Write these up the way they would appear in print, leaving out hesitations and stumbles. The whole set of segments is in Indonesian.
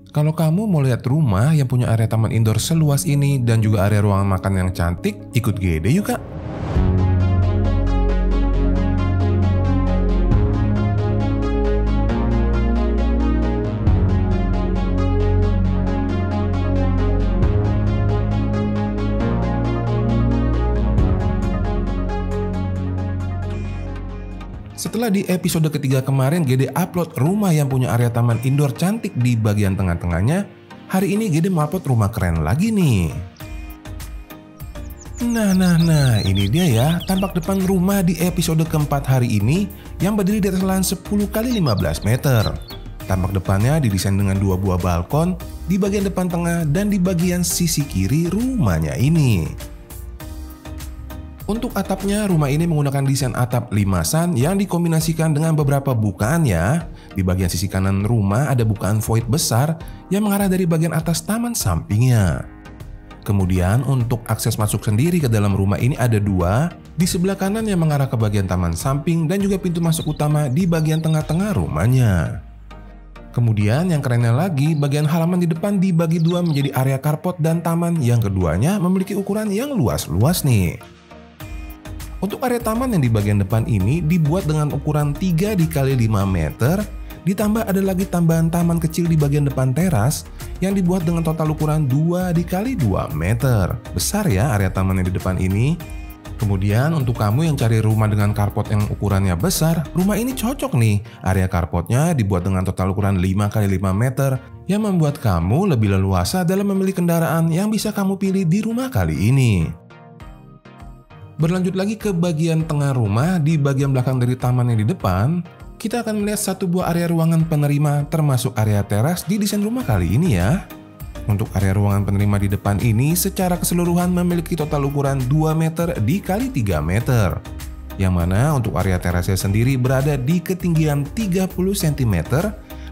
Kalau kamu mau lihat rumah yang punya area taman indoor seluas ini dan juga area ruangan makan yang cantik, ikut GD yuk kak. Setelah di episode ketiga kemarin GD upload rumah yang punya area taman indoor cantik di bagian tengah-tengahnya, hari ini GD mau upload rumah keren lagi nih. Nah, ini dia ya tampak depan rumah di episode keempat hari ini yang berdiri di atas lahan 10 x 15 meter. Tampak depannya didesain dengan 2 buah balkon di bagian depan tengah dan di bagian sisi kiri rumahnya ini. Untuk atapnya, rumah ini menggunakan desain atap limasan yang dikombinasikan dengan beberapa bukaan ya. Di bagian sisi kanan rumah ada bukaan void besar yang mengarah dari bagian atas taman sampingnya. Kemudian untuk akses masuk sendiri ke dalam rumah ini ada 2, di sebelah kanan yang mengarah ke bagian taman samping dan juga pintu masuk utama di bagian tengah-tengah rumahnya. Kemudian yang kerennya lagi, bagian halaman di depan dibagi 2 menjadi area carport dan taman yang keduanya memiliki ukuran yang luas-luas nih. Untuk area taman yang di bagian depan ini dibuat dengan ukuran 3 x 5 meter, ditambah ada lagi tambahan taman kecil di bagian depan teras yang dibuat dengan total ukuran 2 x 2 meter. Besar ya area taman yang di depan ini. Kemudian untuk kamu yang cari rumah dengan carport yang ukurannya besar, rumah ini cocok nih. Area carportnya dibuat dengan total ukuran 5 x 5 meter yang membuat kamu lebih leluasa dalam memilih kendaraan yang bisa kamu pilih di rumah kali ini. Berlanjut lagi ke bagian tengah rumah, di bagian belakang dari taman yang di depan, kita akan melihat satu buah area ruangan penerima termasuk area teras di desain rumah kali ini ya. Untuk area ruangan penerima di depan ini secara keseluruhan memiliki total ukuran 2 meter x 3 meter. Yang mana untuk area terasnya sendiri berada di ketinggian 30 cm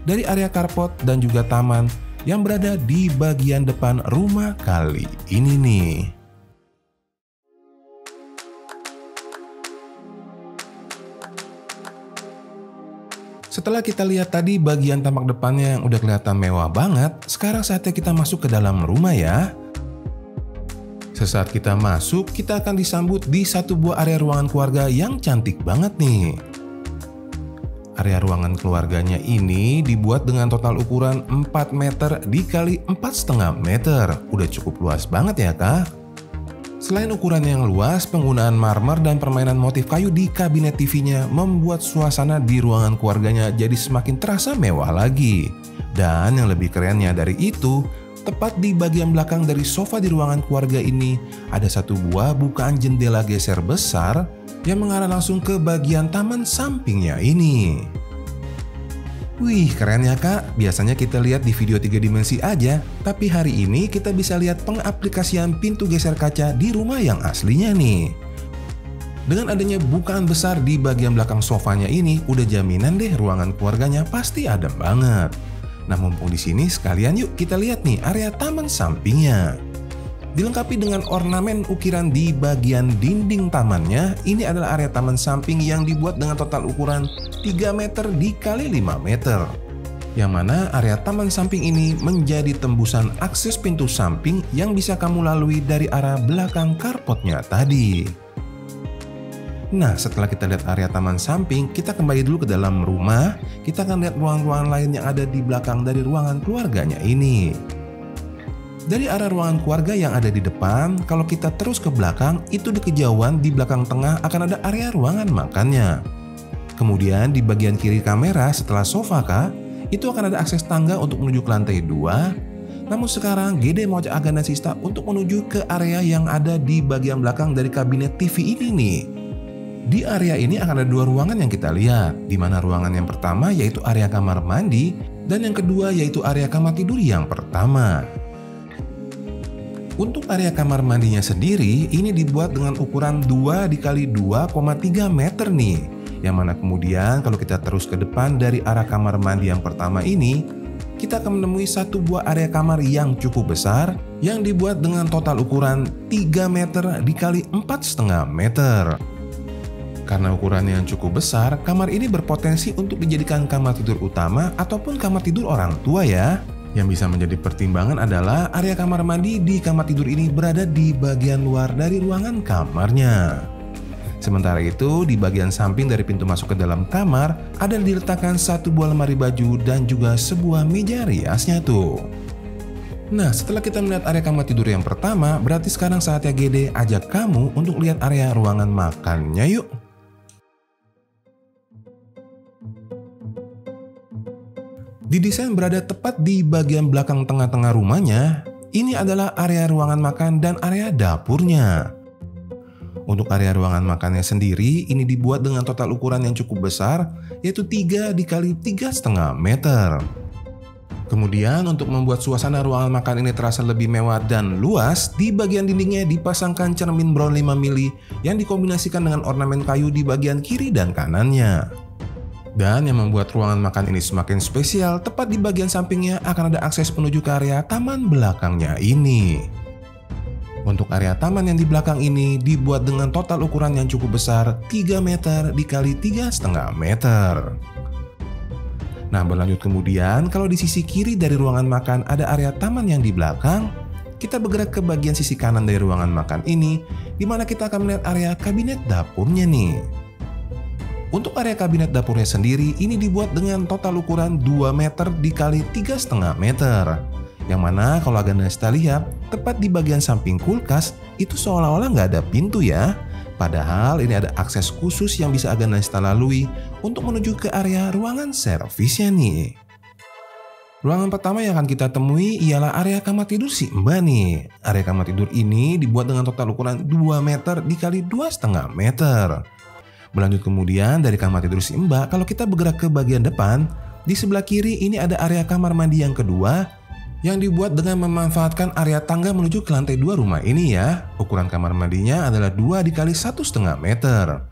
dari area carport dan juga taman yang berada di bagian depan rumah kali ini nih. Setelah kita lihat tadi bagian tampak depannya yang udah kelihatan mewah banget, sekarang saatnya kita masuk ke dalam rumah ya. Sesaat kita masuk, kita akan disambut di satu buah area ruangan keluarga yang cantik banget nih. Area ruangan keluarganya ini dibuat dengan total ukuran 4 meter x 4,5 meter. Udah cukup luas banget ya kak. Selain ukuran yang luas, penggunaan marmer dan permainan motif kayu di kabinet TV-nya membuat suasana di ruangan keluarganya jadi semakin terasa mewah lagi. Dan yang lebih kerennya dari itu, tepat di bagian belakang dari sofa di ruangan keluarga ini ada satu buah bukaan jendela geser besar yang mengarah langsung ke bagian taman sampingnya ini. Wih, keren ya kak. Biasanya kita lihat di video 3 dimensi aja, tapi hari ini kita bisa lihat pengaplikasian pintu geser kaca di rumah yang aslinya nih. Dengan adanya bukaan besar di bagian belakang sofanya ini, udah jaminan deh ruangan keluarganya pasti adem banget. Nah, mumpung di sini sekalian yuk kita lihat nih area taman sampingnya. Dilengkapi dengan ornamen ukiran di bagian dinding tamannya, ini adalah area taman samping yang dibuat dengan total ukuran 3 meter x 5 meter. Yang mana area taman samping ini menjadi tembusan akses pintu samping yang bisa kamu lalui dari arah belakang carportnya tadi. Nah, setelah kita lihat area taman samping, kita kembali dulu ke dalam rumah. Kita akan lihat ruangan-ruangan lain yang ada di belakang dari ruangan keluarganya ini. Dari arah ruangan keluarga yang ada di depan, kalau kita terus ke belakang, itu di kejauhan di belakang tengah akan ada area ruangan makannya. Kemudian di bagian kiri kamera setelah sofa kak, itu akan ada akses tangga untuk menuju ke lantai 2. Namun sekarang GD mau ajak Aga dan Sista untuk menuju ke area yang ada di bagian belakang dari kabinet TV ini nih. Di area ini akan ada 2 ruangan yang kita lihat, di mana ruangan yang pertama yaitu area kamar mandi dan yang kedua yaitu area kamar tidur yang pertama. Untuk area kamar mandinya sendiri, ini dibuat dengan ukuran 2 x 2,3 meter nih. Yang mana kemudian kalau kita terus ke depan dari arah kamar mandi yang pertama ini, kita akan menemui satu buah area kamar yang cukup besar yang dibuat dengan total ukuran 3 meter x 4,5 meter. Karena ukurannya yang cukup besar, kamar ini berpotensi untuk dijadikan kamar tidur utama ataupun kamar tidur orang tua ya. Yang bisa menjadi pertimbangan adalah area kamar mandi di kamar tidur ini berada di bagian luar dari ruangan kamarnya. Sementara itu, di bagian samping dari pintu masuk ke dalam kamar ada diletakkan satu buah lemari baju dan juga sebuah meja riasnya tuh. Nah, setelah kita melihat area kamar tidur yang pertama, berarti sekarang saatnya Gede ajak kamu untuk lihat area ruangan makannya yuk. Didesain berada tepat di bagian belakang tengah-tengah rumahnya. Ini adalah area ruangan makan dan area dapurnya. Untuk area ruangan makannya sendiri, ini dibuat dengan total ukuran yang cukup besar, yaitu 3 x 3,5 meter. Kemudian untuk membuat suasana ruangan makan ini terasa lebih mewah dan luas, di bagian dindingnya dipasangkan cermin brown 5 mili yang dikombinasikan dengan ornamen kayu di bagian kiri dan kanannya. Dan yang membuat ruangan makan ini semakin spesial, tepat di bagian sampingnya akan ada akses menuju ke area taman belakangnya ini. Untuk area taman yang di belakang ini dibuat dengan total ukuran yang cukup besar, 3 meter x 3,5 meter. Nah, berlanjut kemudian, kalau di sisi kiri dari ruangan makan ada area taman yang di belakang, kita bergerak ke bagian sisi kanan dari ruangan makan ini, di mana kita akan melihat area kabinet dapurnya nih. Untuk area kabinet dapurnya sendiri, ini dibuat dengan total ukuran 2 meter x 3,5 meter. Yang mana kalau Aganesta lihat, tepat di bagian samping kulkas, itu seolah-olah nggak ada pintu ya. Padahal ini ada akses khusus yang bisa Aganesta lalui untuk menuju ke area ruangan servisnya nih. Ruangan pertama yang akan kita temui ialah area kamar tidur si Mbak nih. Area kamar tidur ini dibuat dengan total ukuran 2 meter x 2,5 meter. Berlanjut kemudian dari kamar tidur si Mbak, kalau kita bergerak ke bagian depan, di sebelah kiri ini ada area kamar mandi yang kedua, yang dibuat dengan memanfaatkan area tangga menuju ke lantai 2 rumah ini ya. Ukuran kamar mandinya adalah 2 x 1,5 meter.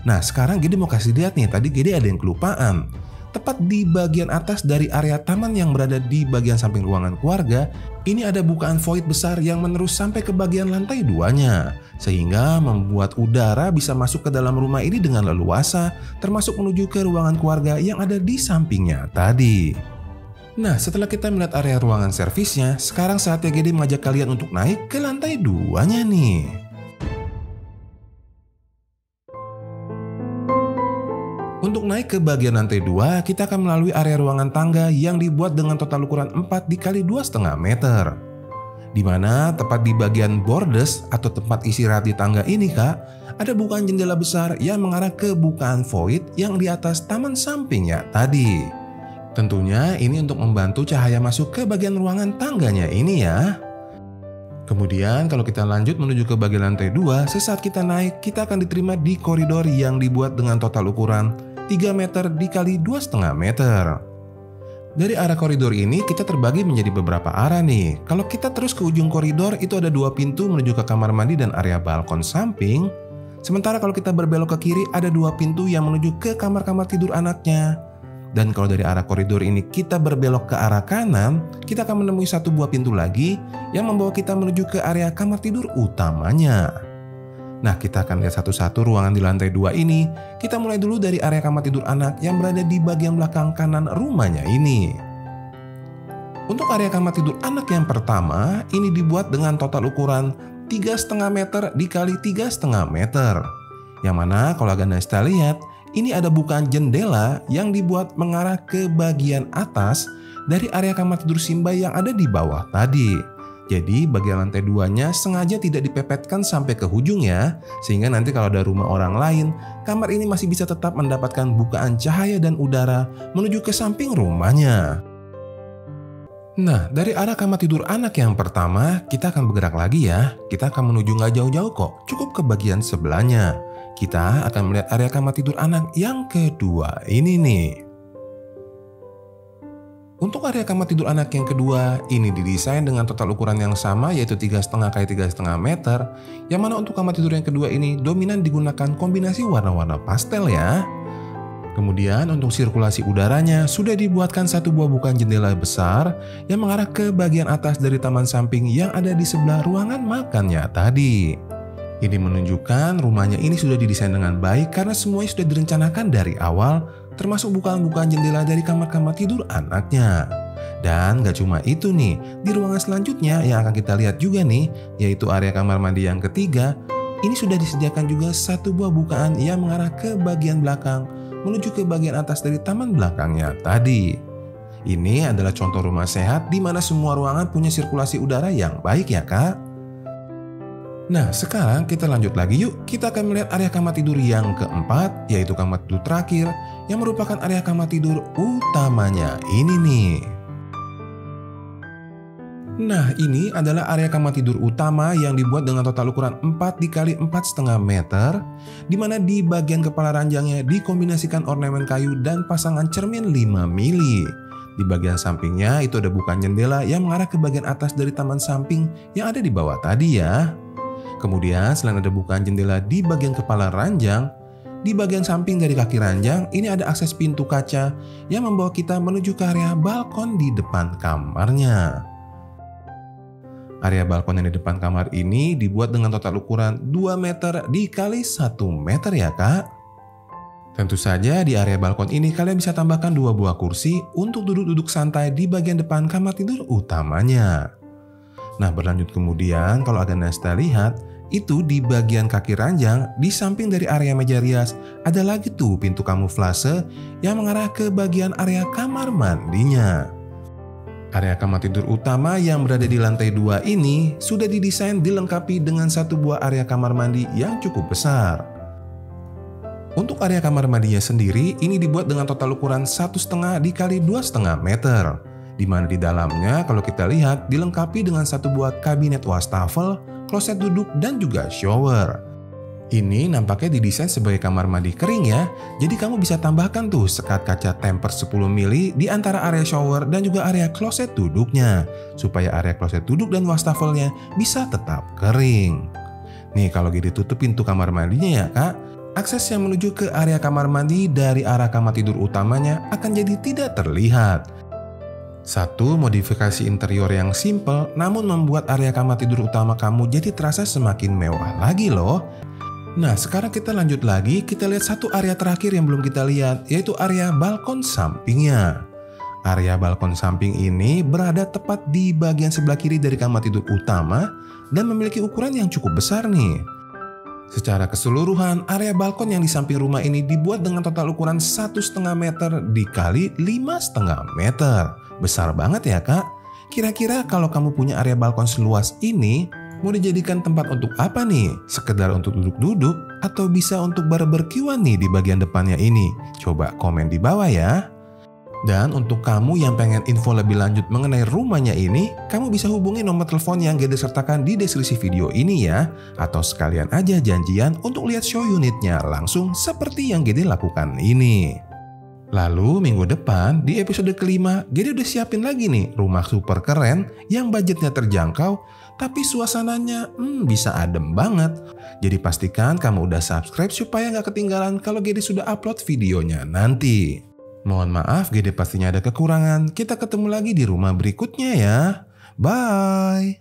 Nah, sekarang Gede mau kasih lihat nih, tadi Gede ada yang kelupaan. Tepat di bagian atas dari area taman yang berada di bagian samping ruangan keluarga, ini ada bukaan void besar yang menerus sampai ke bagian lantai 2-nya. Sehingga membuat udara bisa masuk ke dalam rumah ini dengan leluasa, termasuk menuju ke ruangan keluarga yang ada di sampingnya tadi. Nah, setelah kita melihat area ruangan servisnya, sekarang saatnya Gede mengajak kalian untuk naik ke lantai 2-nya nih. Untuk naik ke bagian lantai 2, kita akan melalui area ruangan tangga yang dibuat dengan total ukuran 4 x 2,5 meter. Dimana tepat di bagian bordes atau tempat istirahat di tangga ini kak, ada bukaan jendela besar yang mengarah ke bukaan void yang di atas taman sampingnya tadi. Tentunya ini untuk membantu cahaya masuk ke bagian ruangan tangganya ini ya. Kemudian kalau kita lanjut menuju ke bagian lantai 2, sesaat kita naik, kita akan diterima di koridor yang dibuat dengan total ukuran 3 meter x 2,5 meter. Dari arah koridor ini kita terbagi menjadi beberapa arah nih. Kalau kita terus ke ujung koridor itu ada 2 pintu menuju ke kamar mandi dan area balkon samping. Sementara kalau kita berbelok ke kiri ada 2 pintu yang menuju ke kamar-kamar tidur anaknya. Dan kalau dari arah koridor ini kita berbelok ke arah kanan, kita akan menemui 1 buah pintu lagi yang membawa kita menuju ke area kamar tidur utamanya. Nah, kita akan lihat satu-satu ruangan di lantai 2 ini. Kita mulai dulu dari area kamar tidur anak yang berada di bagian belakang kanan rumahnya ini. Untuk area kamar tidur anak yang pertama, ini dibuat dengan total ukuran 3,5 meter x 3,5 meter. Yang mana kalau Aganesta lihat, ini ada bukaan jendela yang dibuat mengarah ke bagian atas dari area kamar tidur Simba yang ada di bawah tadi. Jadi bagian lantai 2-nya sengaja tidak dipepetkan sampai ke ujung ya, sehingga nanti kalau ada rumah orang lain, kamar ini masih bisa tetap mendapatkan bukaan cahaya dan udara menuju ke samping rumahnya. Nah, dari arah kamar tidur anak yang pertama, kita akan bergerak lagi ya. Kita akan menuju nggak jauh-jauh kok, cukup ke bagian sebelahnya. Kita akan melihat area kamar tidur anak yang kedua ini nih. Untuk area kamar tidur anak yang kedua, ini didesain dengan total ukuran yang sama yaitu 3,5 x 3,5 meter. Yang mana untuk kamar tidur yang kedua ini dominan digunakan kombinasi warna-warna pastel ya. Kemudian untuk sirkulasi udaranya sudah dibuatkan 1 buah bukaan jendela besar yang mengarah ke bagian atas dari taman samping yang ada di sebelah ruangan makannya tadi. Ini menunjukkan rumahnya ini sudah didesain dengan baik karena semuanya sudah direncanakan dari awal, termasuk bukaan-bukaan jendela dari kamar-kamar tidur anaknya. Dan gak cuma itu nih, di ruangan selanjutnya yang akan kita lihat juga nih, yaitu area kamar mandi yang ketiga, ini sudah disediakan juga satu buah bukaan yang mengarah ke bagian belakang, menuju ke bagian atas dari taman belakangnya tadi. Ini adalah contoh rumah sehat di mana semua ruangan punya sirkulasi udara yang baik ya kak. Nah sekarang kita lanjut lagi yuk, kita akan melihat area kamar tidur yang keempat, yaitu kamar tidur terakhir, yang merupakan area kamar tidur utamanya ini nih. Nah ini adalah area kamar tidur utama yang dibuat dengan total ukuran 4 x 4,5 meter, dimana di bagian kepala ranjangnya dikombinasikan ornamen kayu dan pasangan cermin 5 mili. Di bagian sampingnya itu ada bukaan jendela yang mengarah ke bagian atas dari taman samping yang ada di bawah tadi ya. Kemudian selain ada bukaan jendela di bagian kepala ranjang, di bagian samping dari kaki ranjang ini ada akses pintu kaca yang membawa kita menuju ke area balkon di depan kamarnya. Area balkon yang di depan kamar ini dibuat dengan total ukuran 2 meter dikali 1 meter ya kak. Tentu saja di area balkon ini kalian bisa tambahkan 2 buah kursi untuk duduk-duduk santai di bagian depan kamar tidur utamanya. Nah berlanjut kemudian kalau agak Nesta lihat, itu di bagian kaki ranjang di samping dari area meja rias ada lagi tuh pintu kamuflase yang mengarah ke bagian area kamar mandinya. Area kamar tidur utama yang berada di lantai 2 ini sudah didesain dilengkapi dengan satu buah area kamar mandi yang cukup besar. Untuk area kamar mandinya sendiri ini dibuat dengan total ukuran 1,5 dikali 2,5 meter. Di mana di dalamnya kalau kita lihat dilengkapi dengan satu buah kabinet wastafel, kloset duduk dan juga shower. Ini nampaknya didesain sebagai kamar mandi kering ya, jadi kamu bisa tambahkan tuh sekat kaca temper 10 mili di antara area shower dan juga area kloset duduknya, supaya area kloset duduk dan wastafelnya bisa tetap kering. Nih kalau gitu tutup pintu kamar mandinya ya kak, akses yang menuju ke area kamar mandi dari arah kamar tidur utamanya akan jadi tidak terlihat. Satu modifikasi interior yang simple namun membuat area kamar tidur utama kamu jadi terasa semakin mewah lagi loh. Nah sekarang kita lanjut lagi, kita lihat satu area terakhir yang belum kita lihat, yaitu area balkon sampingnya. Area balkon samping ini berada tepat di bagian sebelah kiri dari kamar tidur utama dan memiliki ukuran yang cukup besar nih. Secara keseluruhan, area balkon yang di samping rumah ini dibuat dengan total ukuran 1,5 meter dikali 5,5 meter. Besar banget ya kak. Kira-kira kalau kamu punya area balkon seluas ini, mau dijadikan tempat untuk apa nih? Sekedar untuk duduk-duduk atau bisa untuk barbekyuan nih di bagian depannya ini? Coba komen di bawah ya. Dan untuk kamu yang pengen info lebih lanjut mengenai rumahnya ini, kamu bisa hubungi nomor telepon yang Gede sertakan di deskripsi video ini ya. Atau sekalian aja janjian untuk lihat show unitnya langsung seperti yang Gede lakukan ini. Lalu minggu depan di episode kelima, Gede udah siapin lagi nih rumah super keren yang budgetnya terjangkau tapi suasananya bisa adem banget. Jadi pastikan kamu udah subscribe supaya nggak ketinggalan kalau Gede sudah upload videonya nanti. Mohon maaf Gede pastinya ada kekurangan, kita ketemu lagi di rumah berikutnya ya. Bye!